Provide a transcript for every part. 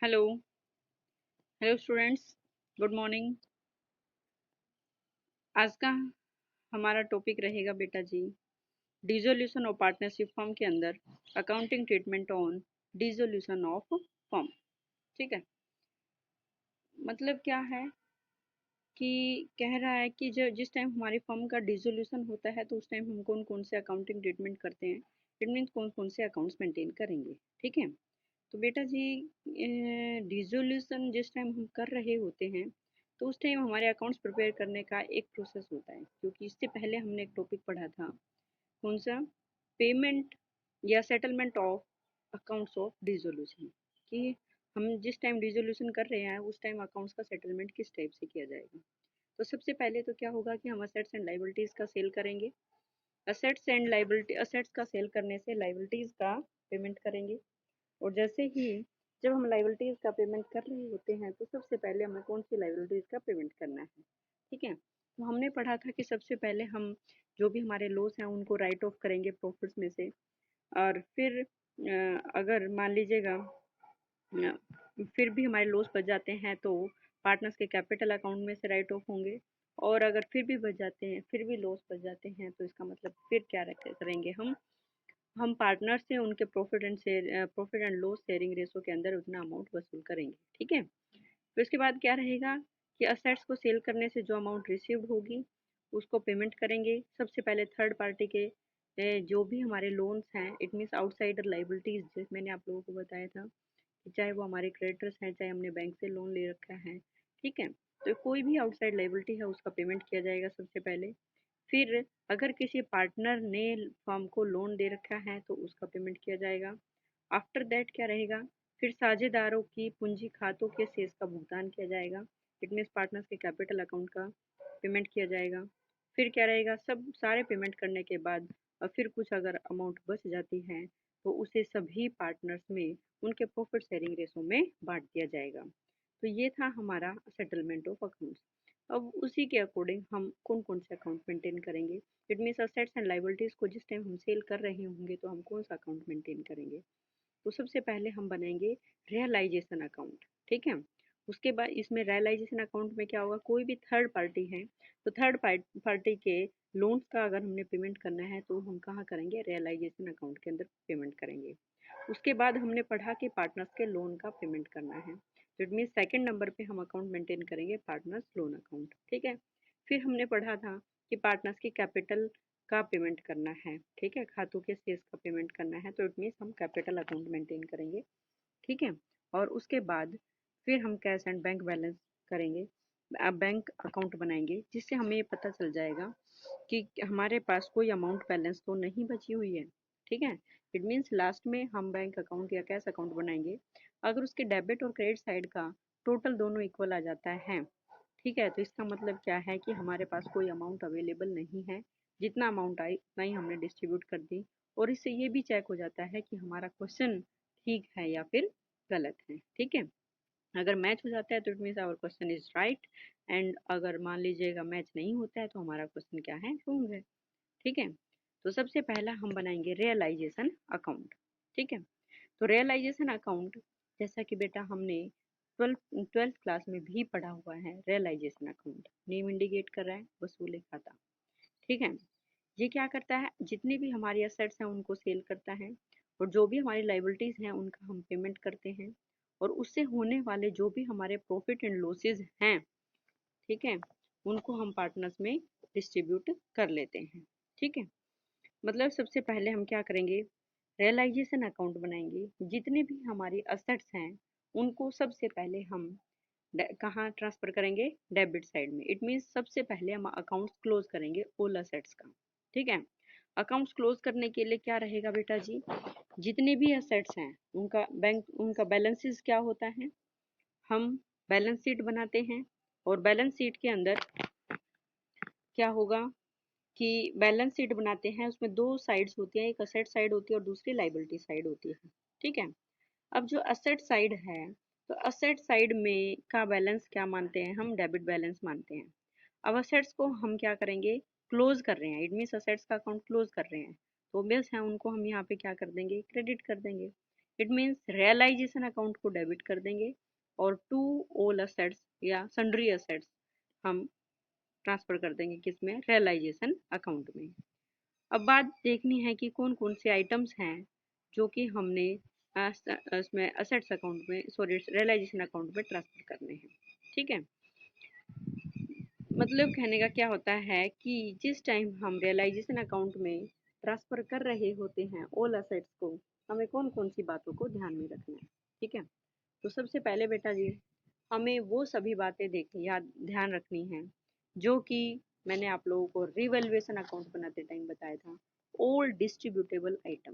Hello hello students, good morning. आज का हमारा टॉपिक रहेगा बेटा जी, डिसोल्यूशन ऑफ पार्टनरशिप फर्म के अंदर accounting treatment on dissolution of firm. ठीक है, मतलब क्या है कि कह रहा है कि जो जिस टाइम हमारी फर्म का डिसोल्यूशन होता है तो उस टाइम हम कौन कौन से अकाउंटिंग ट्रीटमेंट करते हैं। इट मीन्स कौन कौन से अकाउंट्स मेंटेन करेंगे। ठीक है, तो बेटा जी डिसोल्यूशन जिस टाइम हम कर रहे होते हैं तो उस टाइम हमारे अकाउंट्स प्रिपेयर करने का एक प्रोसेस होता है, क्योंकि इससे पहले हमने एक टॉपिक पढ़ा था। कौन सा? पेमेंट या settlement of accounts of dissolution, कि हम जिस टाइम डिसोल्यूशन कर रहे हैं उस टाइम अकाउंट्स का सेटलमेंट किस टाइप से किया जाएगा। तो सबसे पहले तो क्या होगा कि हम असेट्स एंड लाइबिलिटीज का सेल करेंगे। असेट्स का सेल करने से लाइबिलिटीज का पेमेंट करेंगे। और जैसे ही जब हम लाइबिलिटीज का पेमेंट कर रहे होते हैं तो सबसे पहले हमें कौन सी लाइबिलिटीज का पेमेंट करना है। ठीक है, तो हमने पढ़ा था कि सबसे पहले हम जो भी हमारे लॉस हैं उनको राइट ऑफ करेंगे प्रॉफिट्स में से। और फिर अगर मान लीजिएगा फिर भी हमारे लॉस बच जाते हैं तो पार्टनर्स के कैपिटल अकाउंट में से राइट ऑफ होंगे। और अगर फिर भी बच जाते हैं, फिर भी लॉस बच जाते हैं, तो इसका मतलब फिर क्या करेंगे हम पार्टनर से उनके profit and loss sharing ratio के अंदर उतना अमाउंट वसूल करेंगे। ठीक है, फिर उसके बाद क्या रहेगा कि असेट्स को सेल करने से जो अमाउंट रिसीव्ड होगी उसको पेमेंट करेंगे। सबसे पहले थर्ड पार्टी के जो भी हमारे लोन्स हैं, इट मीन्स आउटसाइडर लाइबिलिटीज, मैंने आप लोगों को बताया था कि चाहे वो हमारे क्रेडिटर्स हैं, चाहे हमने बैंक से लोन ले रखा है। ठीक है, तो कोई भी आउटसाइड लाइबिलिटी है उसका पेमेंट किया जाएगा सबसे पहले। फिर अगर किसी पार्टनर ने फर्म को लोन दे रखा है तो उसका पेमेंट किया जाएगा। आफ्टर दैट क्या रहेगा, फिर साझेदारों की पूंजी खातों के शेष का भुगतान किया जाएगा। इट मीन्स पार्टनर्स के कैपिटल अकाउंट का पेमेंट किया जाएगा। फिर क्या रहेगा, सब सारे पेमेंट करने के बाद फिर कुछ अगर अमाउंट बच जाती है तो उसे सभी पार्टनर्स में उनके प्रॉफिट शेयरिंग रेशो में बांट दिया जाएगा। तो ये था हमारा सेटलमेंट ऑफ अकाउंट्स। अब उसी के अकॉर्डिंग हम कौन कौन से अकाउंट मेंटेन करेंगे। It means assets and liabilities को जिस टाइम हम सेल कर रहे होंगे तो हम कौन सा अकाउंट मेंटेन करेंगे। तो सबसे पहले हम बनाएंगे रियलाइजेशन अकाउंट। ठीक है, उसके बाद इसमें रियलाइजेशन अकाउंट में क्या होगा, कोई भी थर्ड पार्टी है तो थर्ड पार्टी के लोन्स का अगर हमने पेमेंट करना है तो हम कहाँ करेंगे, रियलाइजेशन अकाउंट के अंदर पेमेंट करेंगे। उसके बाद हमने पढ़ा कि पार्टनर्स के लोन का पेमेंट करना है, तो इट मीन सेकेंड नंबर पे हम अकाउंट मेंटेन करेंगे पार्टनर्स लोन अकाउंट। ठीक है, फिर हमने पढ़ा था कि पार्टनर्स की कैपिटल का पेमेंट करना है। ठीक है, खातों के शेष का पेमेंट करना है, तो इट मीन्स हम कैपिटल अकाउंट मेंटेन करेंगे। ठीक है, और उसके बाद फिर हम कैश एंड बैंक बैलेंस करेंगे। बैंक अकाउंट बनाएंगे जिससे हमें ये पता चल जाएगा कि हमारे पास कोई अमाउंट बैलेंस तो नहीं बची हुई है। ठीक है, इट मीन्स लास्ट में हम बैंक अकाउंट या कैश अकाउंट बनाएंगे अगर उसके डेबिट और क्रेडिट साइड का टोटल दोनों इक्वल आ जाता है। ठीक है, तो इसका मतलब क्या है कि हमारे पास कोई अमाउंट अवेलेबल नहीं है, जितना अमाउंट आई उतना ही हमने डिस्ट्रीब्यूट कर दी। और इससे ये भी चेक हो जाता है कि हमारा क्वेश्चन ठीक है या फिर गलत है। ठीक है, अगर मैच हो जाता है तो it means our question is right, and अगर मान लीजिएगा मैच नहीं होता है तो हमारा क्वेश्चन क्या है, रॉन्ग है। ठीक है, तो सबसे पहला हम बनाएंगे रियलाइजेशन अकाउंट। ठीक है, तो रियलाइजेशन अकाउंट जैसा कि बेटा हमने ट्वेल्थ क्लास में भी पढ़ा हुआ है, रियलाइजेशन अकाउंट नेम इंडिकेट कर रहा है वसूली खाता। ठीक है, ये क्या करता है, जितनी भी हमारी असेट्स हैं उनको सेल करता है और जो भी हमारी लाइबिलिटीज हैं उनका हम पेमेंट करते हैं। और उससे होने वाले जो भी हमारे प्रॉफिट एंड लॉसेज हैं, ठीक है, उनको हम पार्टनर्स में डिस्ट्रीब्यूट कर लेते हैं। ठीक है, मतलब सबसे पहले हम क्या करेंगे, रियलाइजेशन अकाउंट बनाएंगे। जितने भी हमारी असेट्स हैं उनको सबसे पहले हम कहाँ ट्रांसफर करेंगे, डेबिट साइड में। इट मीन्स सबसे पहले हम अकाउंट्स क्लोज करेंगे ऑल असेट्स का। ठीक है, अकाउंट्स क्लोज करने के लिए क्या रहेगा बेटा जी, जितने भी असेट्स हैं उनका बैलेंसेस क्या होता है, हम बैलेंस शीट बनाते हैं। और बैलेंस शीट के अंदर क्या होगा कि बैलेंस शीट बनाते हैं, उसमें दो साइड्स होती हैं, एक असेट साइड होती है और दूसरी लाइबिलिटी साइड होती है। ठीक है, अब जो असेट साइड है तो असेट साइड में का बैलेंस क्या मानते हैं, हम डेबिट बैलेंस मानते हैं। अब असेट्स को हम क्या करेंगे, क्लोज कर रहे हैं, इट मीन्स असेट्स का अकाउंट क्लोज कर रहे हैं, तो ऑब्वियस है उनको हम यहाँ पे क्या कर देंगे, क्रेडिट कर देंगे। इट मीन्स रियलाइजेशन अकाउंट को डेबिट कर देंगे और टू ऑल असेट्स या सन्ड्री असेट्स हम ट्रांसफर कर देंगे किसमें, रियलाइजेशन अकाउंट में। अब बात देखनी है कि कौन कौन से आइटम्स हैं जो कि हमने इसमें असेट्स अकाउंट में, सॉरी रियलाइजेशन अकाउंट में ट्रांसफर करने हैं। ठीक है, मतलब कहने का क्या होता है कि जिस टाइम हम रियलाइजेशन अकाउंट में ट्रांसफर कर रहे होते हैं ऑल असेट्स को, हमें कौन कौन सी बातों को ध्यान में रखना है। ठीक है, तो सबसे पहले बेटा जी हमें वो सभी बातें याद ध्यान रखनी है जो कि मैंने आप लोगों को रिवैल्यूएशन अकाउंट बनाते टाइम बताया था, ऑल डिस्ट्रीब्यूटेबल आइटम।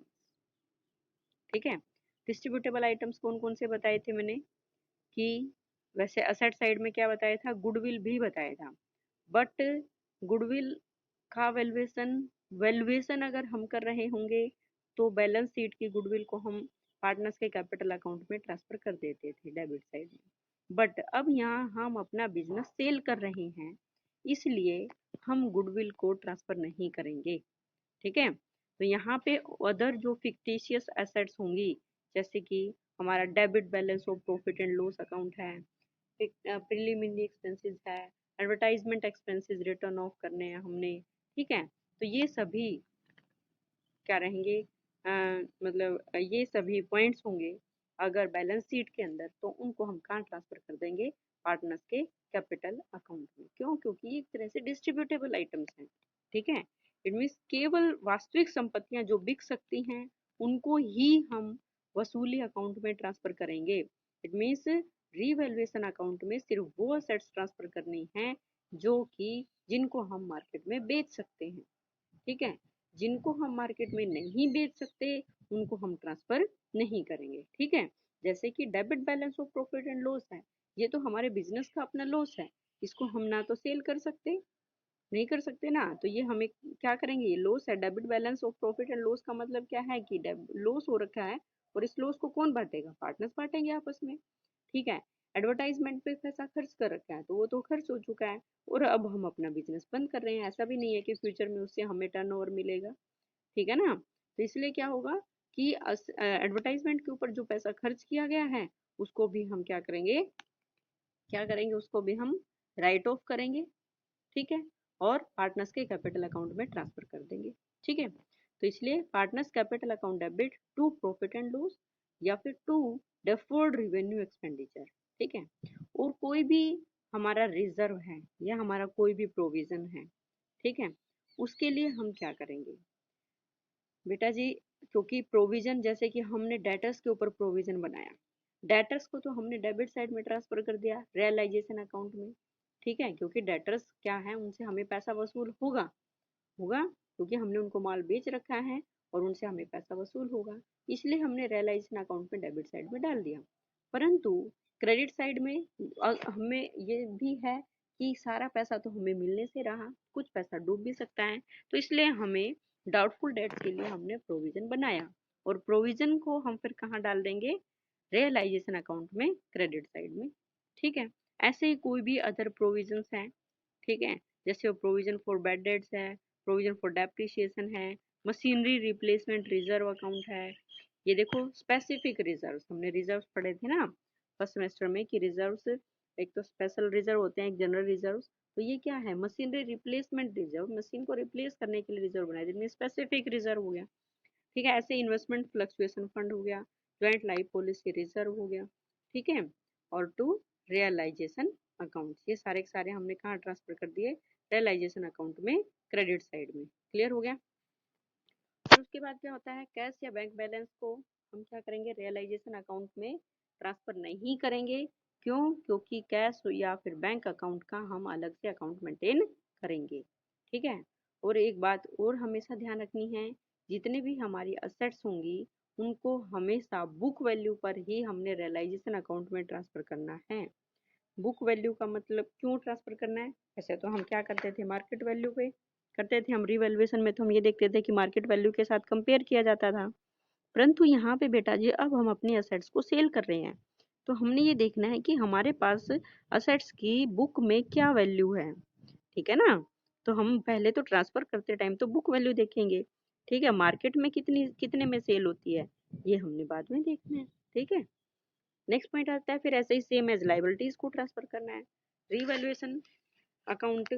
ठीक है, डिस्ट्रीब्यूटेबल आइटम्स कौन कौन से बताए थे मैंने, कि वैसे असेट साइड में क्या बताया था, गुडविल भी बताया था, बट गुडविल का वैल्यूएशन अगर हम कर रहे होंगे तो बैलेंस शीट की गुडविल को हम पार्टनर्स के कैपिटल अकाउंट में ट्रांसफर कर देते थे डेबिट साइड में। बट अब यहाँ हम अपना बिजनेस सेल कर रहे हैं, इसलिए हम गुडविल को ट्रांसफर नहीं करेंगे। ठीक है, तो यहाँ पे अदर जो फिक्टिशियस एसेट्स होंगी, जैसे कि हमारा debit balance of profit and loss account है, प्रिलिमिनरी एक्सपेंसेस है, एडवर्टाइजमेंट एक्सपेंसेस रिटर्न ऑफ करने हैं हमने। ठीक है, तो ये सभी क्या रहेंगे, मतलब ये सभी पॉइंट्स होंगे अगर बैलेंस शीट के अंदर, तो उनको हम कहाँ ट्रांसफर कर देंगे, पार्टनर्स के कैपिटल अकाउंट में। क्यों, क्योंकि ये एक तरह से डिस्ट्रीब्यूटेबल आइटम्स हैं। ठीक है, इट मीन्स केवल वास्तविक संपत्तियां जो बिक सकती हैं उनको ही हम वसूली अकाउंट में ट्रांसफर करेंगे। इट मीन्स रीवैल्यूएशन अकाउंट में सिर्फ वो असेट्स ट्रांसफर करनी है जो कि जिनको हम मार्केट में बेच सकते हैं। ठीक है, जिनको हम मार्केट में नहीं बेच सकते उनको हम ट्रांसफर नहीं करेंगे। ठीक है, जैसे कि debit balance of profit and loss है, ये तो हमारे बिजनेस का अपना लॉस है, इसको हम ना तो सेल कर सकते, नहीं कर सकते ना, तो ये हमें क्या करेंगे, ये लॉस है। Debit balance of profit and loss का मतलब क्या है कि लॉस हो रखा है और इस लॉस को कौन बांटेगा, पार्टनर्स बांटेंगे आपस में। ठीक है, एडवर्टाइजमेंट पे पैसा खर्च कर रखा है तो वो तो खर्च हो चुका है, और अब हम अपना बिजनेस बंद कर रहे हैं, ऐसा भी नहीं है कि फ्यूचर में उससे हमें टर्नओवर मिलेगा। ठीक है ना, तो इसलिए क्या होगा कि एडवर्टाइजमेंट के ऊपर जो पैसा खर्च किया गया है उसको भी हम क्या करेंगे, उसको भी हम राइट ऑफ करेंगे। ठीक है, और पार्टनर्स के कैपिटल अकाउंट में ट्रांसफर कर देंगे। ठीक है, तो इसलिए partners capital account debit to profit and loss या फिर टू डेफर्ड रेवेन्यू एक्सपेंडिचर। ठीक है, और कोई भी हमारा रिजर्व है या हमारा कोई भी प्रोविजन है, ठीक है, उसके लिए हम क्या करेंगे बेटा जी, क्योंकि प्रोविजन जैसे कि हमने डेटर्स के ऊपर प्रोविजन बनाया, डेटर्स को तो हमने डेबिट साइड में ट्रांसफर कर दिया रियलाइजेशन अकाउंट में। ठीक है, क्योंकि डेटर्स क्या है, उनसे हमें पैसा वसूल होगा होगा क्योंकि हमने उनको माल बेच रखा है और उनसे हमें पैसा वसूल होगा, इसलिए हमने रियलाइजेशन अकाउंट में डेबिट साइड में डाल दिया। परंतु क्रेडिट साइड में हमें ये भी है कि सारा पैसा तो हमें मिलने से रहा, कुछ पैसा डूब भी सकता है, तो इसलिए हमें डाउटफुल डेट्स के लिए हमने प्रोविजन बनाया, और प्रोविजन को हम फिर कहाँ डाल देंगे, रियलाइजेशन अकाउंट में, क्रेडिट साइड में। ठीक है, ऐसे ही कोई भी अदर प्रोविजंस हैं, ठीक है, जैसे प्रोविजन फॉर बैड डेट्स है, प्रोविजन फॉर डेप्रिसिएशन है, मशीनरी रिप्लेसमेंट रिजर्व अकाउंट है। ये देखो स्पेसिफिक रिजर्व्स, हमने रिजर्व्स पढ़े थे ना फर्स्ट सेमेस्टर में कि रिजर्व्स एक तो स्पेशल रिजर्व होते हैं, एक जनरल रिजर्व, तो ये क्या है, मशीनरी रिप्लेसमेंट रिजर्व, मशीन को रिप्लेस करने के लिए रिजर्व बनाया, जिनमें स्पेसिफिक रिजर्व हो गया। ठीक है, ऐसे इन्वेस्टमेंट फ्लक्चुएशन फंड हो गया, ज्वाइंट लाइफ पॉलिसी रिजर्व हो गया। ठीक है, और टू रियलाइजेशन अकाउंट, ये सारे के सारे हमने कहाँ ट्रांसफर कर दिए, रियलाइजेशन अकाउंट में, क्रेडिट साइड में। क्लियर हो गया। फिर उसके बाद क्या होता है, कैश या बैंक बैलेंस को हम क्या करेंगे, रियलाइजेशन अकाउंट में ट्रांसफर नहीं करेंगे। क्यों, क्योंकि कैश या फिर बैंक अकाउंट का हम अलग से अकाउंट मेंटेन करेंगे। ठीक है, और एक बात और हमेशा ध्यान रखनी है, जितने भी हमारी असेट्स होंगी उनको हमेशा बुक वैल्यू पर ही हमने रियलाइजेशन अकाउंट में ट्रांसफर करना है। बुक वैल्यू का मतलब क्यों ट्रांसफर करना है, ऐसे तो हम क्या करते थे, मार्केट वैल्यू पे करते थे, हम रिवैल्यूएशन में तो हम ये देखते थे कि मार्केट वैल्यू के साथ कंपेयर किया जाता था। परंतु यहाँ पे बेटा जी अब हम अपनी असेट्स को सेल कर रहे हैं, तो हमने ये देखना है कि हमारे पास असेट्स की बुक में क्या वैल्यू है। ठीक है ना, तो हम पहले तो ट्रांसफर करते टाइम तो बुक वैल्यू देखेंगे। ठीक है, मार्केट में कितने में सेल होती है, ये हमने बाद में देखना है, ठीक है। नेक्स्ट पॉइंट आता है फिर ऐसे ही सेम एज लाइबिलिटीज को ट्रांसफर करना है। रीवैल्यूएशन अकाउंट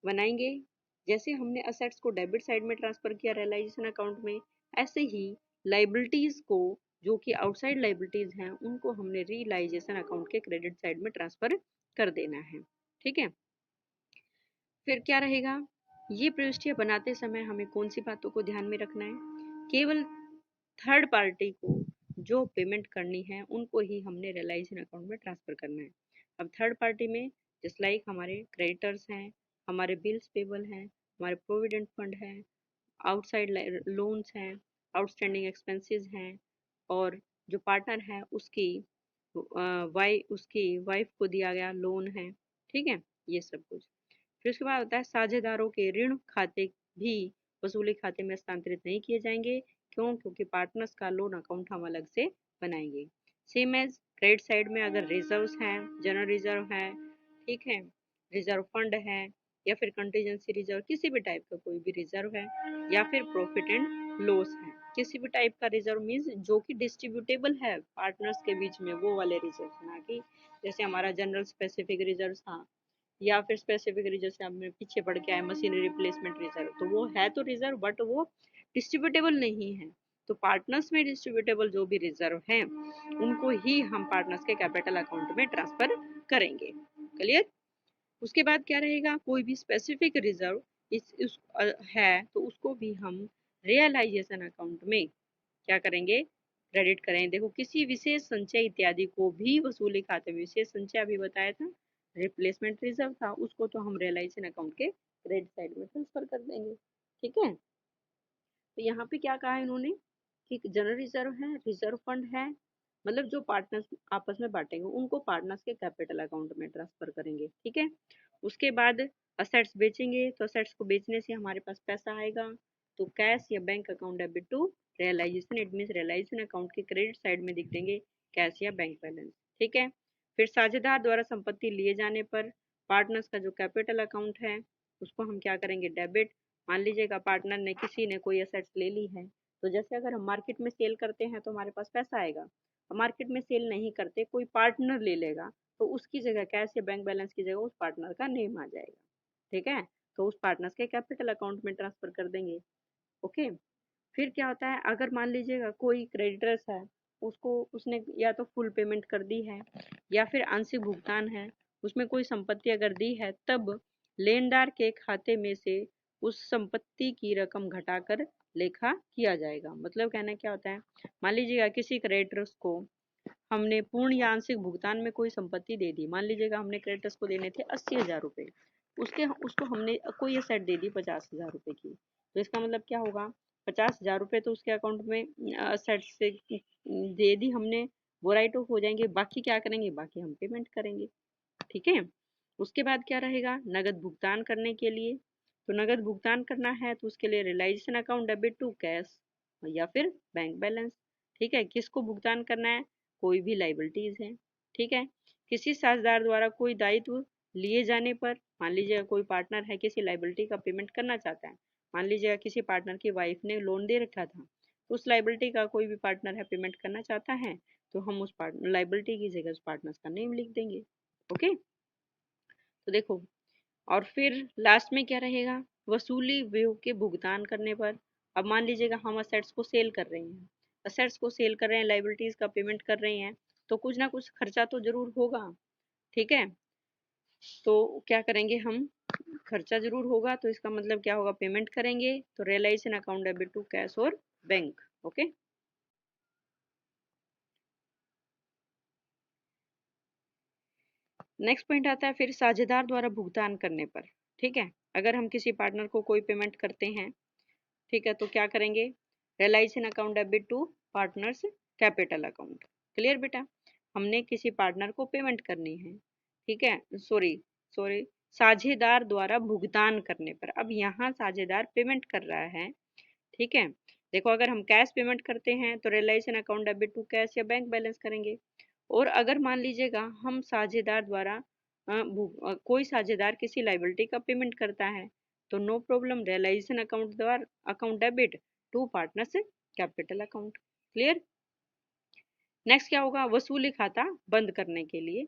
बनाएंगे। जैसे हमने असेट्स को डेबिट साइड में ट्रांसफर किया रियलाइजेशन अकाउंट में, ऐसे ही लाइबिलिटीज को जो कि आउटसाइड लाइबिलिटीज हैं उनको हमने रियलाइजेशन अकाउंट के क्रेडिट साइड में ट्रांसफर कर देना है, ठीक है। फिर क्या रहेगा, ये प्रविष्टियां बनाते समय हमें कौन सी बातों को ध्यान में रखना है, केवल थर्ड पार्टी को जो पेमेंट करनी है उनको ही हमने रियलाइजेशन अकाउंट में ट्रांसफर करना है। अब थर्ड पार्टी में जस्ट लाइक हमारे क्रेडिटर्स हैं, हमारे बिल्स पेबल हैं, हमारे प्रोविडेंट फंड है, आउटसाइड लोन्स हैं, आउटस्टैंडिंग एक्सपेंसेस हैं, और जो पार्टनर है उसकी वाइफ को दिया गया लोन है, ठीक है, ये सब कुछ। फिर उसके बाद होता है साझेदारों के ऋण खाते भी वसूली खाते में हस्तांतरित नहीं किए जाएंगे। क्यों? क्योंकि पार्टनर्स का लोन अकाउंट हम अलग से बनाएंगे। सेम एज क्रेडिट साइड में अगर रिजर्व्स हैं, जनरल रिजर्व है, ठीक है, रिजर्व फंड है, या फिर कंटीजेंसी रिजर्व, किसी भी टाइप का कोई भी रिजर्व है, या फिर प्रॉफिट एंड लॉस है, किसी भी टाइप का रिजर्व मीन्स जो कि डिस्ट्रीब्यूटेबल है पार्टनर्स के बीच में, वो वाले रिजर्व, ना कि जैसे हमारा जनरल स्पेसिफिक रिजर्व था, या फिर स्पेसिफिक रिजर्व से हमें पीछे पड़ के आए मशीनरी रिप्लेसमेंट रिजर्व, तो वो है तो रिजर्व बट वो डिस्ट्रीब्यूटेबल नहीं है। तो पार्टनर्स में डिस्ट्रीब्यूटेबल जो भी रिजर्व हैं उनको ही हम पार्टनर्स के कैपिटल अकाउंट में ट्रांसफर करेंगे। क्लियर? उसके बाद क्या रहेगा, कोई भी स्पेसिफिक रिजर्व है तो उसको भी हम रियलाइजेशन अकाउंट में क्या करेंगे, क्रेडिट करें। देखो किसी विशेष संचय इत्यादि को भी वसूली खाते में, विशेष संचय अभी बताया था रिप्लेसमेंट रिजर्व था, उसको तो हम रियलाइजेशन अकाउंट के क्रेडिट साइड में ट्रांसफर कर देंगे, ठीक है। तो यहाँ पे क्या कहा है इन्होंने कि जनरल रिजर्व है, रिजर्व फंड है, मतलब जो पार्टनर्स आपस में बांटेंगे उनको पार्टनर्स के कैपिटल अकाउंट में ट्रांसफर करेंगे, ठीक है। उसके बाद असेट्स बेचेंगे, तो असेट्स को बेचने से हमारे पास पैसा आएगा, तो कैश या bank account debit to realisation, it mean realisation account के क्रेडिट साइड में दिख देंगे कैश या बैंक बैलेंस, ठीक है। फिर साझेदार द्वारा संपत्ति लिए जाने पर पार्टनर्स का जो कैपिटल अकाउंट है उसको हम क्या करेंगे, डेबिट। मान लीजिएगा पार्टनर ने किसी ने कोई असेट्स ले ली है, तो जैसे अगर हम मार्केट में सेल करते हैं तो हमारे पास पैसा आएगा, मार्केट में सेल नहीं करते कोई पार्टनर ले लेगा तो उसकी जगह कैश या बैंक बैलेंस की जगह उस पार्टनर का नेम आ जाएगा, ठीक है, तो उस पार्टनर्स के कैपिटल अकाउंट में ट्रांसफर कर देंगे, ओके। फिर क्या होता है, अगर मान लीजिएगा कोई क्रेडिटर्स है, उसको उसने या तो फुल पेमेंट कर दी है या फिर आंशिक भुगतान है, उसमें कोई संपत्ति अगर दी है, तब लेनदार के खाते में से उस संपत्ति की रकम घटाकर लेखा किया जाएगा। मतलब कहना क्या होता है, मान लीजिएगा किसी क्रेडिटर्स को हमने पूर्ण या आंशिक भुगतान में कोई संपत्ति दे दी, मान लीजिएगा हमने क्रेडिटर्स को देने थे 80,000 रुपये, उसको हमने कोई असेट दे दी 50,000 रुपये की, तो इसका मतलब क्या होगा, 50,000 रुपये तो उसके अकाउंट में असेट से दे दी हमने, वो राइट ऑफ हो जाएंगे, बाकी क्या करेंगे, बाकी हम पेमेंट करेंगे, ठीक है। उसके बाद क्या रहेगा, नगद भुगतान करने के लिए, तो नगद भुगतान करना है तो उसके लिए realisation account debit to cash या फिर बैंक बैलेंस, ठीक है। किसको भुगतान करना है, कोई भी लाइबिलिटीज है, ठीक है। किसी साझेदार द्वारा कोई दायित्व लिए जाने पर, मान लीजिएगा कोई पार्टनर है किसी लाइबिलिटी का पेमेंट करना चाहता है, मान लीजिएगा किसी पार्टनर की वाइफ ने लोन दे रखा था, तो उस लाइबिलिटी का कोई भी पार्टनर है पेमेंट करना चाहता है, तो हम उस लाइबिलिटी की जगह उस पार्टनर का नेम लिख देंगे, ओके। तो देखो, और फिर लास्ट में क्या रहेगा, वसूली व्यय के भुगतान करने पर, अब मान लीजिएगा हम असेट्स को सेल कर रहे हैं, असेट्स को सेल कर रहे हैं, लाइबिलिटीज का पेमेंट कर रहे हैं, तो कुछ ना कुछ खर्चा तो जरूर होगा, ठीक है। तो क्या करेंगे हम, खर्चा जरूर होगा, तो इसका मतलब क्या होगा, पेमेंट करेंगे, तो realisation account debit to cash और बैंक, ओके। नेक्स्ट पॉइंट आता है फिर साझेदार द्वारा भुगतान करने पर, ठीक है। अगर हम किसी पार्टनर को कोई पेमेंट करते हैं, ठीक है, तो क्या करेंगे, realisation account debit to partners capital account. Clear बेटा, हमने किसी पार्टनर को पेमेंट करनी है, ठीक है, सॉरी सॉरी साझेदार द्वारा भुगतान करने पर, अब यहाँ साझेदार पेमेंट कर रहा है, ठीक है। देखो अगर हम कैश पेमेंट करते हैं तो realisation account debit to cash या बैंक बैलेंस करेंगे, और अगर मान लीजिएगा हम साझेदार द्वारा कोई साझेदार किसी लाइबिलिटी का पेमेंट करता है, तो नो प्रॉब्लम, रियलाइजेशन अकाउंट द्वारा account debit to partners capital account. Clear? Next क्या होगा, वसूली खाता बंद करने के लिए।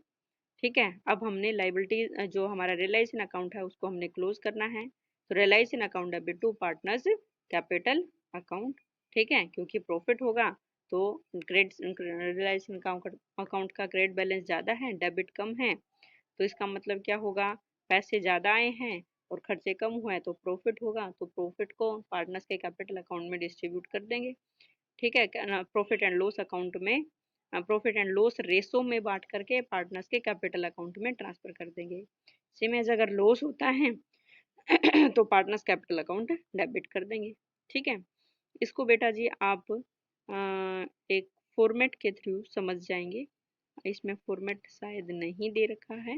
ठीक है, अब हमने लाइबिलिटी जो हमारा रियलाइजेशन अकाउंट है उसको हमने क्लोज करना है। तो realisation account debit to partners capital account. ठीक है, क्योंकि प्रॉफिट होगा तो क्रेडिट रियलाइजेशन अकाउंट का क्रेडिट बैलेंस ज़्यादा है, डेबिट कम है, तो इसका मतलब क्या होगा, पैसे ज़्यादा आए हैं और खर्चे कम हुए हैं तो प्रॉफिट होगा, तो प्रॉफिट को पार्टनर्स के कैपिटल अकाउंट में डिस्ट्रीब्यूट कर देंगे। ठीक है, प्रॉफिट एंड लॉस अकाउंट में प्रॉफिट एंड लॉस रेशो में बांट करके पार्टनर्स के कैपिटल अकाउंट में ट्रांसफर कर देंगे। सेम एज अगर लॉस होता है तो पार्टनर्स कैपिटल अकाउंट डेबिट कर देंगे। ठीक है, इसको बेटा जी आप एक फॉर्मेट के थ्रू समझ जाएंगे। इसमें फॉर्मेट शायद नहीं दे रखा है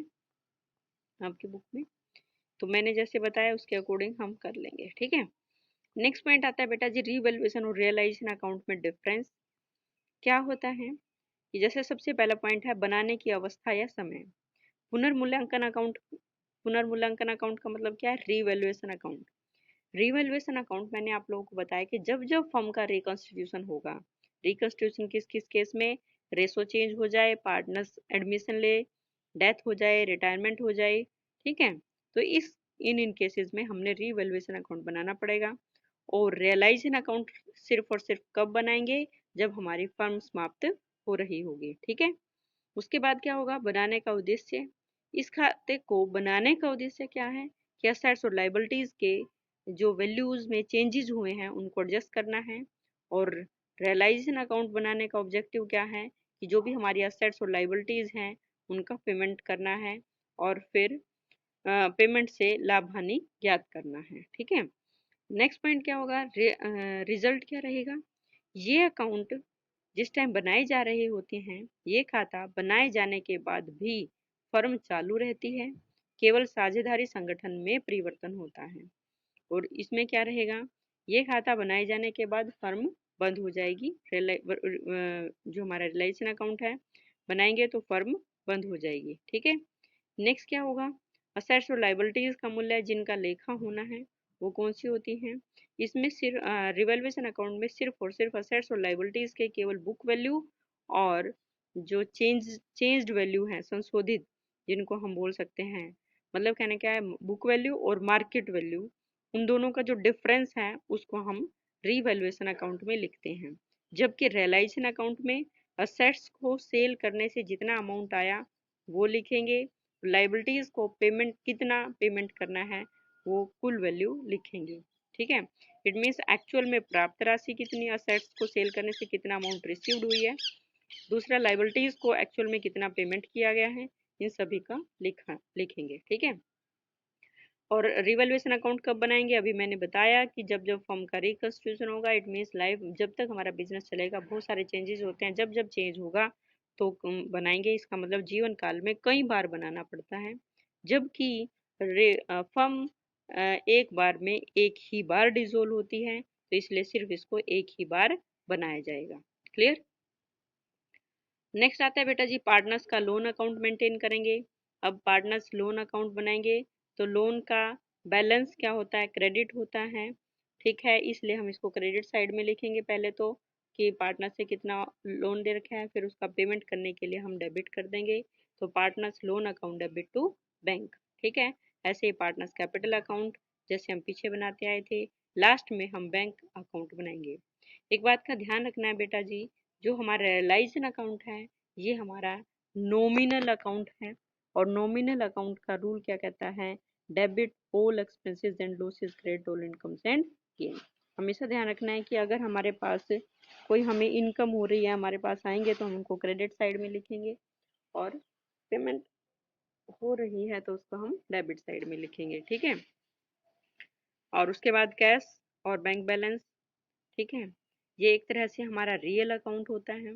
आपकी बुक में, तो मैंने जैसे बताया उसके अकॉर्डिंग हम कर लेंगे। ठीक है, नेक्स्ट पॉइंट आता है बेटा जी रीवैल्यूएशन और रियलाइजेशन अकाउंट में डिफरेंस। क्या होता है कि जैसे सबसे पहला पॉइंट है बनाने की अवस्था या समय। पुनर्मूल्यांकन अकाउंट, पुनर्मूल्यांकन अकाउंट का मतलब क्या है, रीवैल्यूएशन अकाउंट। रीवैल्यूएशन अकाउंट मैंने आप लोगों को बताया कि जब जब फर्म का रिकॉन्स्टिट्यूशन होगा, रिकॉन्स्टिट्यूशन किस किस केस में, रेशो चेंज हो जाए, पार्टनर्स एडमिशन ले, डेथ हो जाए, रिटायरमेंट हो जाए। ठीक है, तो इन केसेस में हमने रीवैल्यूएशन अकाउंट बनाना पड़ेगा। और रियलाइजेशन अकाउंट सिर्फ और सिर्फ कब बनाएंगे, जब हमारी फर्म समाप्त हो रही होगी। ठीक है, उसके बाद क्या होगा, बनाने का उद्देश्य। इस खाते को बनाने का उद्देश्य क्या है कि असेट्स और लाइबिलिटीज के जो वैल्यूज में चेंजेस हुए हैं उनको एडजस्ट करना है। और रियलाइजेशन अकाउंट बनाने का ऑब्जेक्टिव क्या है कि जो भी हमारी असेट्स और लाइबिलिटीज हैं उनका पेमेंट करना है और फिर पेमेंट से लाभ हानि ज्ञात करना है। ठीक है, नेक्स्ट पॉइंट क्या होगा, रिजल्ट क्या रहेगा। ये अकाउंट जिस टाइम बनाए जा रहे होते हैं, ये खाता बनाए जाने के बाद भी फर्म चालू रहती है, केवल साझेदारी संगठन में परिवर्तन होता है। और इसमें क्या रहेगा, ये खाता बनाए जाने के बाद फर्म बंद हो जाएगी। जो हमारा रिलेशन अकाउंट है बनाएंगे तो फर्म बंद हो जाएगी। ठीक है, नेक्स्ट क्या होगा, असेट्स और लाइबिलिटीज का मूल्य जिनका लेखा होना है वो कौन सी होती हैं। इसमें सिर्फ रिवैल्यूएशन अकाउंट में सिर्फ और सिर्फ असेट्स और लाइबिलिटीज के केवल बुक वैल्यू और जो चेंज्ड वैल्यू है, संशोधित, जिनको हम बोल सकते हैं, मतलब कहने क्या है, बुक वैल्यू और मार्केट वैल्यू, उन दोनों का जो डिफरेंस है उसको हम रीवैल्यूएशन अकाउंट में लिखते हैं। जबकि रियलाइजेशन अकाउंट में असेट्स को सेल करने से जितना अमाउंट आया वो लिखेंगे, लाइबिलिटीज को पेमेंट कितना पेमेंट करना है वो कुल वैल्यू लिखेंगे। ठीक है, इट मीन्स एक्चुअल में प्राप्त राशि कितनी, असेट्स को सेल करने से कितना अमाउंट रिसीव्ड हुई है, दूसरा लाइबिलिटीज को एक्चुअल में कितना पेमेंट किया गया है, इन सभी का लिखेंगे। ठीक है, और रिवैल्यूएशन अकाउंट कब बनाएंगे, अभी मैंने बताया कि जब जब फर्म का रिकंस्टिट्यूशन होगा, इट मीन्स लाइफ जब तक हमारा बिजनेस चलेगा बहुत सारे चेंजेस होते हैं, जब जब चेंज होगा तो बनाएंगे। इसका मतलब जीवन काल में कई बार बनाना पड़ता है, जबकि फर्म एक बार में एक ही बार डिसोल्व होती है, तो इसलिए सिर्फ इसको एक ही बार बनाया जाएगा। क्लियर। नेक्स्ट आता है बेटा जी पार्टनर्स का लोन अकाउंट मेंटेन करेंगे। अब पार्टनर्स लोन अकाउंट बनाएंगे तो लोन का बैलेंस क्या होता है, क्रेडिट होता है। ठीक है, इसलिए हम इसको क्रेडिट साइड में लिखेंगे पहले तो, कि पार्टनर से कितना लोन दे रखा है, फिर उसका पेमेंट करने के लिए हम डेबिट कर देंगे। तो partners loan account debit to bank. ठीक है, ऐसे ही पार्टनर्स कैपिटल अकाउंट जैसे हम पीछे बनाते आए थे, लास्ट में हम बैंक अकाउंट बनाएंगे। एक बात का ध्यान रखना है बेटा जी, जो हमारा रियलाइजेशन अकाउंट है ये हमारा नॉमिनल अकाउंट है, और नॉमिनल अकाउंट का रूल क्या कहता है, debit all expenses and losses, credit all incomes and gain. हमेशा ध्यान रखना है कि अगर हमारे पास कोई हमें इनकम हो रही है, हमारे पास आएंगे तो हम उनको क्रेडिट साइड में लिखेंगे, और पेमेंट हो रही है तो उसको हम डेबिट साइड में लिखेंगे। ठीक है, और उसके बाद कैश और बैंक बैलेंस। ठीक है, ये एक तरह से हमारा रियल अकाउंट होता है।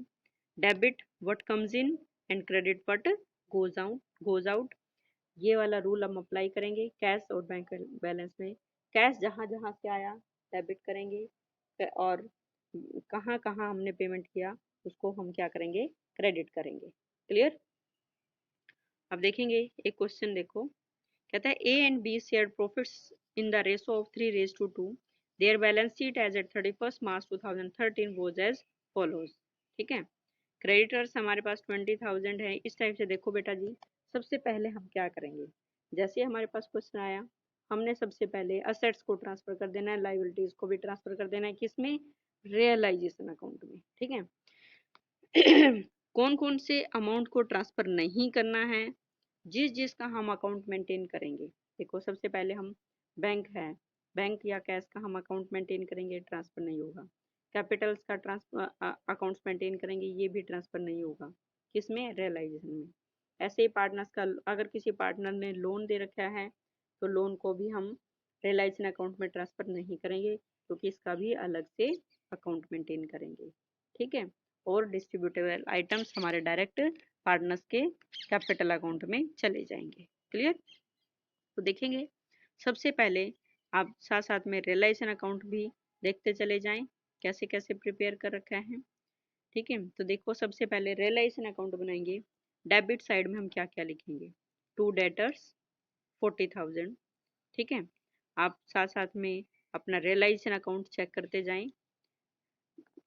Debit what comes in and credit what goes out. ये वाला रूल हम अप्लाई करेंगे कैश और बैंक बैलेंस में। कैश जहाँ जहाँ से आया डेबिट करेंगे, और कहाँ कहाँ हमने पेमेंट किया उसको हम क्या करेंगे, क्रेडिट करेंगे। क्लियर। अब देखेंगे एक क्वेश्चन देखो, कहता है A and B share profits in the ratio of 3:2। Their balance sheet as at 31 March 2013 was as follows. ठीक है, क्रेडिटर्स हमारे पास 20,000 है। इस टाइप से देखो बेटा जी, सबसे पहले हम क्या करेंगे, जैसे हमारे पास क्वेश्चन आया, हमने सबसे पहले असेट्स को ट्रांसफर कर देना है, लाइबिलिटीज को भी ट्रांसफर कर देना है, किसमें, रियलाइजेशन अकाउंट में। ठीक है। कौन कौन से अमाउंट को ट्रांसफर नहीं करना है, जिस जिसका हम अकाउंट मेंटेन करेंगे। देखो सबसे पहले हम बैंक है, बैंक या कैश का हम अकाउंट मेंटेन करेंगे, ट्रांसफर नहीं होगा। कैपिटल्स का ट्रांसफर अकाउंट्स मेंटेन करेंगे, ये भी ट्रांसफर नहीं होगा, किसमें, रियलाइजेशन में। ऐसे ही पार्टनर्स का, अगर किसी पार्टनर ने लोन दे रखा है तो लोन को भी हम रियलाइजेशन अकाउंट में ट्रांसफर नहीं करेंगे, क्योंकि इसका भी अलग से अकाउंट मेंटेन करेंगे। ठीक है। और डिस्ट्रीब्यूटेबल आइटम्स हमारे डायरेक्ट पार्टनर्स के कैपिटल अकाउंट में चले जाएंगे। क्लियर। तो देखेंगे सबसे पहले आप साथ साथ में रियलाइजेशन अकाउंट भी देखते चले जाएं, कैसे कैसे प्रिपेयर कर रखा है। ठीक है। तो देखो सबसे पहले रियलाइजेशन अकाउंट बनाएंगे। डेबिट साइड में हम क्या क्या लिखेंगे, टू डेटर्स 40,000। ठीक है। आप साथ साथ में अपना रियलाइजेशन अकाउंट चेक करते जाएं।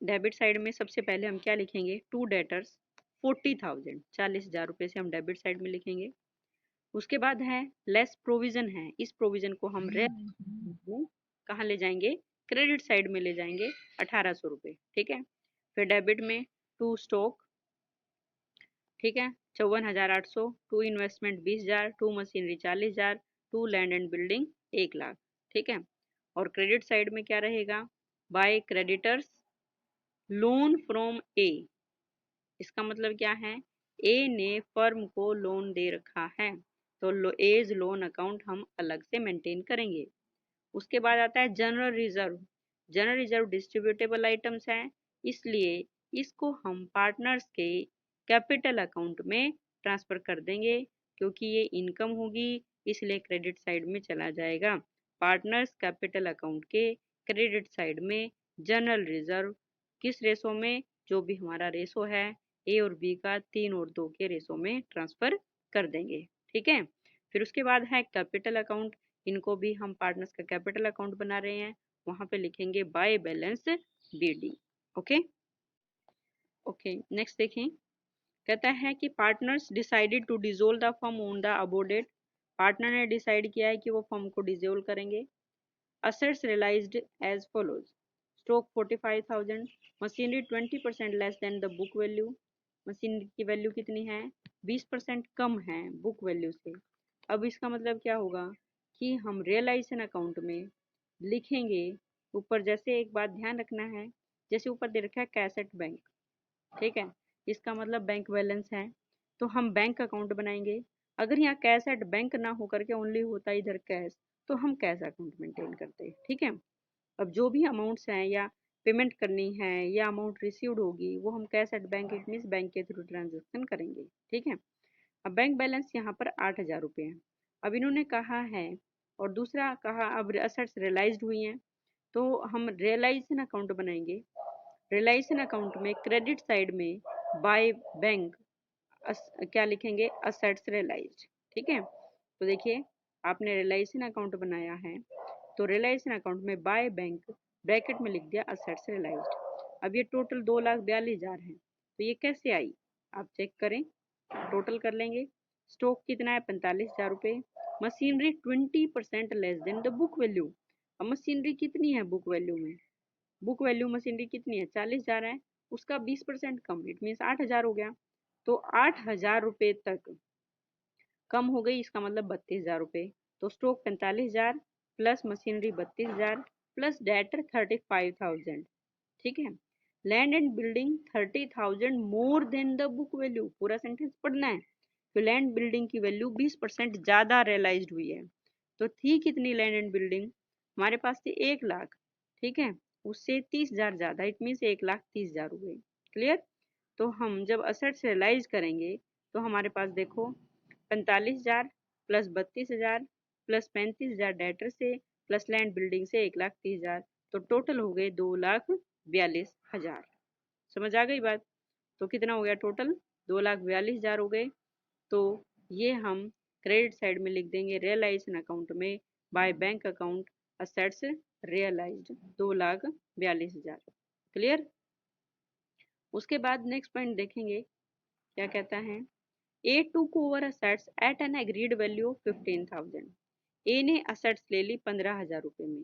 डेबिट साइड में सबसे पहले हम क्या लिखेंगे, टू डेटर्स 40,000, 40,000 रुपये से हम डेबिट साइड में लिखेंगे। उसके बाद है लेस प्रोविजन है, इस प्रोविजन को हम कहाँ ले जाएंगे, क्रेडिट साइड में ले जाएंगे, 1,800 रुपये। ठीक है। फिर डेबिट में टू स्टॉक, ठीक है, 54,800, to investment 20,000, to machinery 40,000, to land and building 1,00,000। ठीक है। और क्रेडिट साइड में क्या रहेगा, by creditors loan from A. इसका मतलब क्या है, ए ने फर्म को लोन दे रखा है, तो एज लोन अकाउंट हम अलग से मेंटेन करेंगे। उसके बाद आता है general reserve. General reserve distributable items है, इसलिए इसको हम पार्टनर्स के कैपिटल अकाउंट में ट्रांसफर कर देंगे, क्योंकि ये इनकम होगी, इसलिए क्रेडिट साइड में चला जाएगा। पार्टनर्स कैपिटल अकाउंट के क्रेडिट साइड में जनरल रिजर्व किस रेशो में, जो भी हमारा रेशो है ए और बी का 3 और 2 के रेशो में ट्रांसफर कर देंगे। ठीक है। फिर उसके बाद है कैपिटल अकाउंट, इनको भी हम पार्टनर्स का कैपिटल अकाउंट बना रहे हैं, वहां पे लिखेंगे by balance BD. Okay okay. Next देखें, कहता है कि partners decided to dissolve the firm on the above date. Partner ने डिसाइड किया है कि वो फर्म को डिसोल्व करेंगे। Assets realised as follows, stock 45,000, machinery 20% less than the book value. Machinery की वैल्यू कितनी है, 20% कम है बुक वैल्यू से। अब इसका मतलब क्या होगा कि हम रियलाइजेशन अकाउंट में लिखेंगे, ऊपर जैसे एक बात ध्यान रखना है, जैसे ऊपर दे रखा है कैश एट बैंक। ठीक है। इसका मतलब बैंक बैलेंस है, तो हम बैंक अकाउंट बनाएंगे। अगर यहाँ कैश एट बैंक ना होकर के ओनली होता इधर कैश, तो हम कैश अकाउंट मेंटेन करते हैं। ठीक है। अब जो भी अमाउंट्स हैं या पेमेंट करनी है या अमाउंट रिसीव्ड होगी, वो हम cash at bank, it means bank के थ्रू ट्रांजेक्शन करेंगे। ठीक है। अब बैंक बैलेंस यहाँ पर 8,000 रुपये है। अब इन्होंने कहा है, और दूसरा कहा अब असेट्स रियलाइज्ड हुई हैं, तो हम रियलाइजेशन अकाउंट बनाएंगे। रियलाइजेशन अकाउंट में क्रेडिट साइड में बाय बैंक क्या लिखेंगे, असेट्स रियलाइज्ड। ठीक है। तो देखिए आपने रियलाइजेशन अकाउंट बनाया है, तो रियलाइजेशन अकाउंट में बाय बैंक ब्रैकेट में लिख दिया असेट्स रियलाइज्ड। अब ये टोटल 2,42,000 है, तो ये कैसे आई, आप चेक करें, टोटल कर लेंगे। स्टॉक कितना है, 45,000 रुपये। Machinery 20% less than the book value. अब मशीनरी कितनी है बुक वैल्यू में, बुक वैल्यू मशीनरी कितनी है, 40,000 है, उसका 20% कम, इट मीन्स 8,000 हो गया। तो 8,000 रुपये तक कम हो गई, इसका मतलब 32,000 रुपये। तो stock 45,000 plus machinery 32,000 plus debtor 35,000। ठीक है। Land and building 30,000 more than the book value, पूरा सेंटेंस पढ़ना है। तो लैंड बिल्डिंग की वैल्यू 20% ज़्यादा रियलाइज्ड हुई है। तो थी कितनी लैंड एंड बिल्डिंग, हमारे पास थी 1,00,000। ठीक है। उससे 30,000 ज़्यादा, इट मीन्स 1,30,000 हुए। क्लियर। तो हम जब असेट्स रियलाइज करेंगे, तो हमारे पास देखो 45,000 प्लस 32,000 प्लस 35,000 डेटर से प्लस लैंड बिल्डिंग से 1,30,000, तो टोटल हो गए 2,42,000। समझ आ गई बात। तो कितना हो गया टोटल, 2,42,000 हो गए। तो ये हम क्रेडिट साइड में लिख देंगे रियलाइजेशन अकाउंट में by bank account assets realised 2,42,000। Clear. उसके बाद नेक्स्ट पॉइंट देखेंगे क्या कहता है। A took over assets at an agreed value of 15,000। A ने असेट्स ले ली 15,000 रुपये में,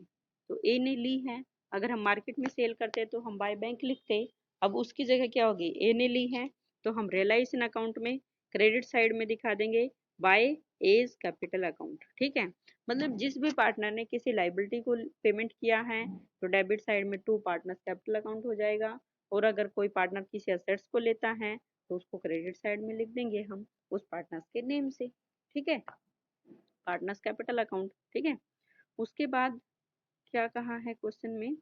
तो ए ने ली है। अगर हम मार्केट में सेल करते तो हम बाय बैंक लिखते। अब उसकी जगह क्या होगी, ए ने ली है तो हम रियलाइजेशन अकाउंट में क्रेडिट साइड में दिखा देंगे बाय एज कैपिटल अकाउंट। ठीक है, मतलब जिस भी पार्टनर ने किसी लाइबिलिटी को पेमेंट किया है तो डेबिट साइड में टू पार्टनर्स कैपिटल अकाउंट हो जाएगा, और अगर कोई पार्टनर किसी असेट्स को लेता है तो उसको क्रेडिट साइड में लिख देंगे हम उस पार्टनर्स के नेम से। ठीक है, पार्टनर्स कैपिटल अकाउंट। ठीक है, उसके बाद क्या कहा है क्वेश्चन में,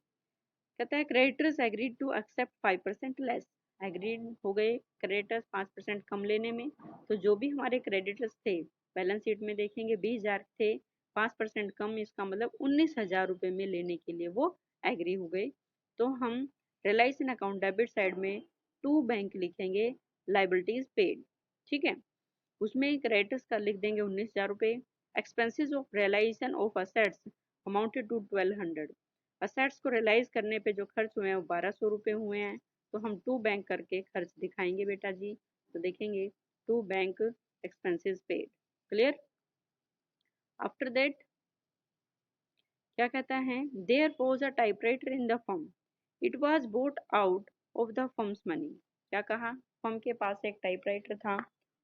कहता है creditors agreed to accept 5% less. Agreed हो गए क्रेडिटर्स 5% कम लेने में, तो जो भी हमारे क्रेडिटर्स थे बैलेंस शीट में देखेंगे 20,000 थे, 5% कम, इसका मतलब 19,000 रुपये में लेने के लिए वो एग्री हो गए। तो हम रियलाइजेशन अकाउंट डेबिट साइड में टू बैंक लिखेंगे लाइबिलिटीज पेड। ठीक है, उसमें क्रेडिटर्स का लिख देंगे 19,000 रुपये। Expenses of realisation of assets amounted to 1200। Assets को रियलाइज करने पे जो खर्च हुए हैं वो 1200 रुपये हुए हैं, तो हम टू बैंक करके खर्च दिखाएंगे बेटा जी। तो देखेंगे to bank expenses paid. Clear. After that क्या कहता है, there was a typewriter in the firm, it was bought out of the firm's money. क्या कहा, फर्म के पास एक टाइपराइटर था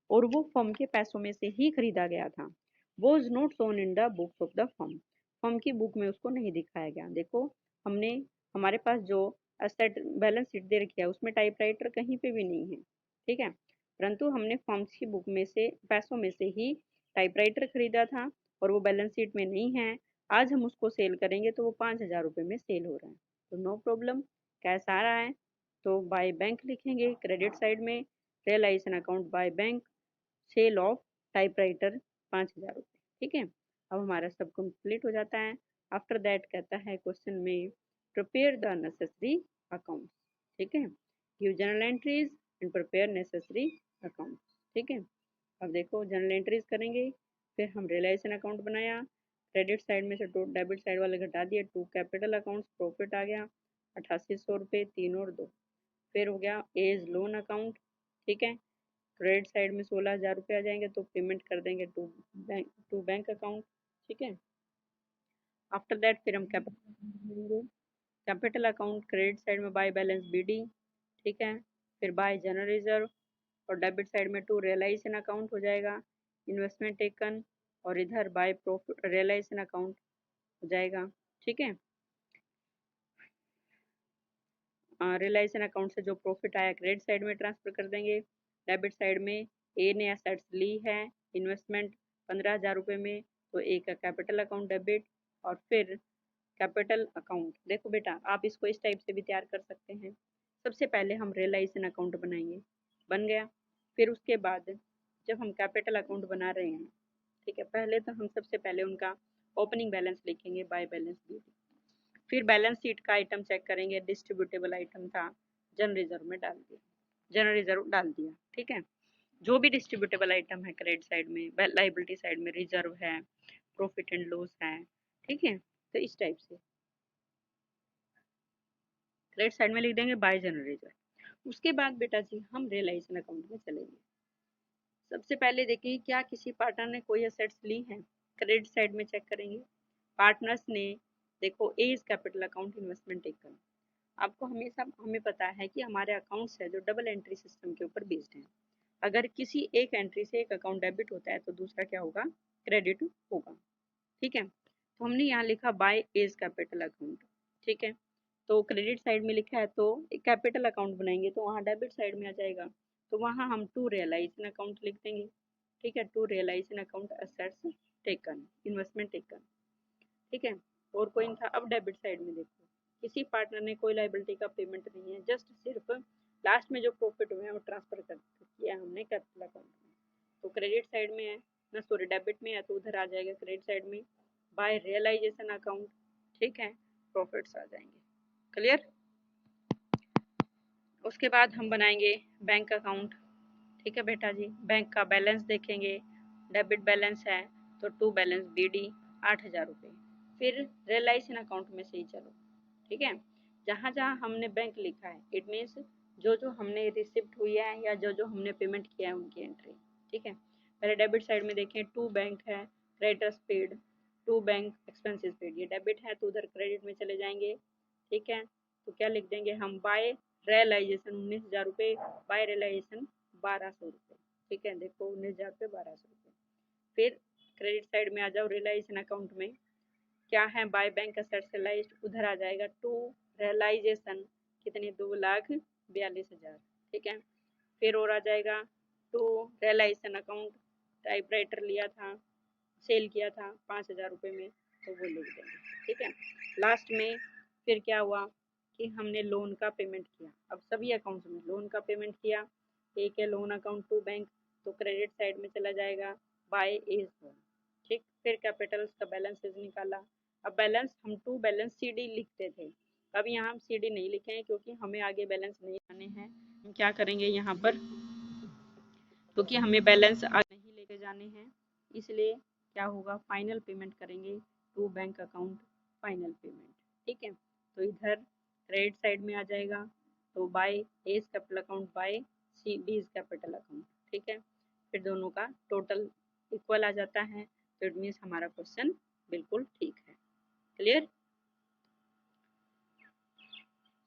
और वो फर्म के पैसों में से ही खरीदा गया था। Was not shown in the books of the firm, firm की बुक में उसको नहीं दिखाया गया। देखो हमने हमारे पास जो एसेट बैलेंस शीट दे रखी है उसमें टाइपराइटर कहीं पे भी नहीं है। ठीक है, परंतु हमने फर्म्स की बुक में से पैसों में से ही टाइपराइटर खरीदा था और वो बैलेंस शीट में नहीं है। आज हम उसको सेल करेंगे तो वो 5,000 रुपये में सेल हो रहा है, तो नो प्रॉब्लम। कैश आ रहा है तो बाय बैंक लिखेंगे क्रेडिट साइड में, realisation account by bank, sale of typewriter 5,000 रुपये। ठीक है, अब हमारा सब कंप्लीट हो जाता है। आफ्टर दैट कहता है क्वेश्चन में प्रिपेयर द नेसेसरी अकाउंट। ठीक है, give journal entries and prepare necessary account. ठीक है, अब देखो जनरल एंट्रीज करेंगे, फिर हम रियलाइजेशन अकाउंट बनाया, क्रेडिट साइड में से टू डेबिट साइड वाले घटा दिए, टू कैपिटल अकाउंट्स, प्रॉफिट आ गया 8800 रुपये, 3 और 2। फिर हो गया एज लोन अकाउंट। ठीक है, क्रेडिट साइड में 16,000 रुपये आ जाएंगे तो पेमेंट कर देंगे टू बैंक अकाउंट। ठीक है, आफ्टर दैट फिर हम कैपिटल अकाउंट क्रेडिट साइड में बाय बैलेंस बीडी। ठीक है, फिर बाय जनरल रिजर्व, और डेबिट साइड में टू रियलाइजेशन अकाउंट हो जाएगा, इन्वेस्टमेंट टेकन, और इधर बाय प्रॉफिट रियलाइजेशन अकाउंट हो जाएगा। ठीक है, रियलाइजेशन अकाउंट से जो प्रॉफिट आया क्रेडिट साइड में ट्रांसफर कर देंगे। डेबिट साइड में ए ने एसेट्स ली है इन्वेस्टमेंट 15,000 रुपये में, तो ए का कैपिटल अकाउंट डेबिट, और फिर कैपिटल अकाउंट। देखो बेटा आप इसको इस टाइप से भी तैयार कर सकते हैं। सबसे पहले हम रियलाइजेशन अकाउंट बनाएंगे, बन गया। फिर उसके बाद जब हम कैपिटल अकाउंट बना रहे हैं, ठीक है, पहले तो हम सबसे पहले उनका ओपनिंग बैलेंस लिखेंगे बाय बैलेंस बीडी। फिर बैलेंस शीट का आइटम चेक करेंगे, डिस्ट्रीब्यूटेबल आइटम था, जनरल रिजर्व में डाल दिया, जनरल रिजर्व डाल दिया। ठीक है, जो भी डिस्ट्रीब्यूटेबल आइटम है क्रेडिट साइड में, लाइबिलिटी साइड में रिजर्व है, प्रॉफिट एंड लॉस है। ठीक है, तो इस टाइप से क्रेडिट साइड में लिख देंगे बाय जनरल रिजर्व। उसके बाद बेटा जी हम रियलाइजेशन अकाउंट में चलेंगे। सबसे पहले देखिए क्या किसी पार्टनर ने कोई असेट्स ली हैं, क्रेडिट साइड में चेक करेंगे। पार्टनर्स ने देखो a is capital account investment taken. आपको हमेशा हमें पता है कि हमारे अकाउंट्स है जो डबल एंट्री सिस्टम के ऊपर बेस्ड है। अगर किसी एक एंट्री से एक अकाउंट डेबिट होता है तो दूसरा क्या होगा, क्रेडिट होगा। ठीक है, तो हमने यहाँ लिखा बाय एज कैपिटल अकाउंट। ठीक है, तो क्रेडिट साइड में लिखा है तो एक कैपिटल अकाउंट बनाएंगे तो वहाँ डेबिट साइड में आ जाएगा, तो वहाँ हम टू रियलाइजेशन अकाउंट लिख देंगे। ठीक है, to realisation account assets taken, investment taken. ठीक है, और कोई था। अब डेबिट साइड में देखो किसी पार्टनर ने कोई लाइबिलिटी का पेमेंट नहीं है, जस्ट सिर्फ लास्ट में जो प्रॉफिट हुए हैं वो ट्रांसफर कर किया हमने कैपिटल अकाउंट में, तो क्रेडिट साइड में है ना, सॉरी डेबिट में है तो उधर आ जाएगा क्रेडिट साइड में बाय रियलाइजेशन अकाउंट। ठीक है, प्रॉफिट्स आ जाएंगे। क्लियर। उसके बाद हम बनाएंगे बैंक अकाउंट। ठीक है बेटा जी, बैंक का बैलेंस देखेंगे, डेबिट बैलेंस है तो टू बैलेंस बीडी 8,000 रुपये। फिर रियलाइजेशन अकाउंट में से ही चलो। ठीक है, जहाँ जहाँ हमने बैंक लिखा है इट मीन्स जो जो हमने रिसिप्ट हुई है या जो जो हमने पेमेंट किया है उनकी एंट्री। ठीक है, पहले डेबिट साइड में देखें, टू बैंक है, creditors paid, to bank expenses paid, ये डेबिट है तो उधर क्रेडिट में चले जाएंगे। ठीक है, तो क्या लिख देंगे हम, बाय रियलाइजेशन 19,000 रुपये, बाय रियलाइजेशन 1,200 रुपये। ठीक है, देखो 19,000 रुपये 1,200 रुपये। फिर क्रेडिट साइड में आ जाओ, रियलाइजेशन अकाउंट में क्या है, बाय बैंक असेट्स रियलाइज्ड, उधर आ जाएगा टू रियलाइजेशन कितने, 2,42,000। ठीक है, फिर और आ जाएगा टू रियलाइजेशन अकाउंट, टाइपराइटर लिया था, सेल किया था 5,000 रुपये में, तो वो लिख देंगे। ठीक है, लास्ट में फिर क्या हुआ कि हमने लोन का पेमेंट किया। अब सभी अकाउंट्स में लोन का पेमेंट किया, एक है लोन अकाउंट टू बैंक, तो क्रेडिट साइड में चला जाएगा बाय एज लोन। ठीक, फिर कैपिटल का बैलेंसेज निकाला। अब बैलेंस हम टू बैलेंस सी डी लिखते थे, अब यहाँ हम सी डी नहीं लिखेंगे क्योंकि हमें आगे बैलेंस नहीं आने हैं। हम क्या करेंगे यहाँ पर, क्योंकि हमें बैलेंस आगे नहीं लेके जाने हैं, इसलिए क्या होगा, फाइनल पेमेंट करेंगे to bank account final payment. ठीक है, तो इधर क्रेडिट साइड में आ जाएगा, तो by A's capital account by C B's capital account. ठीक है, फिर दोनों का टोटल इक्वल आ जाता है, तो इट मीन्स हमारा क्वेश्चन बिल्कुल ठीक है। क्लियर,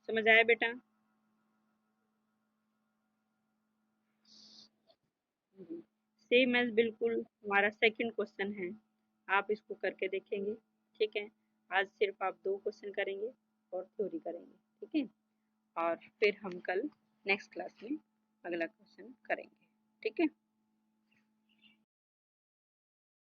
समझ आया बेटा? सेम एज बिल्कुल हमारा सेकंड क्वेश्चन है, आप इसको करके देखेंगे। ठीक है, आज सिर्फ आप 2 क्वेश्चन करेंगे और थ्योरी करेंगे। ठीक है, और फिर हम कल नेक्स्ट क्लास में अगला क्वेश्चन करेंगे। ठीक है।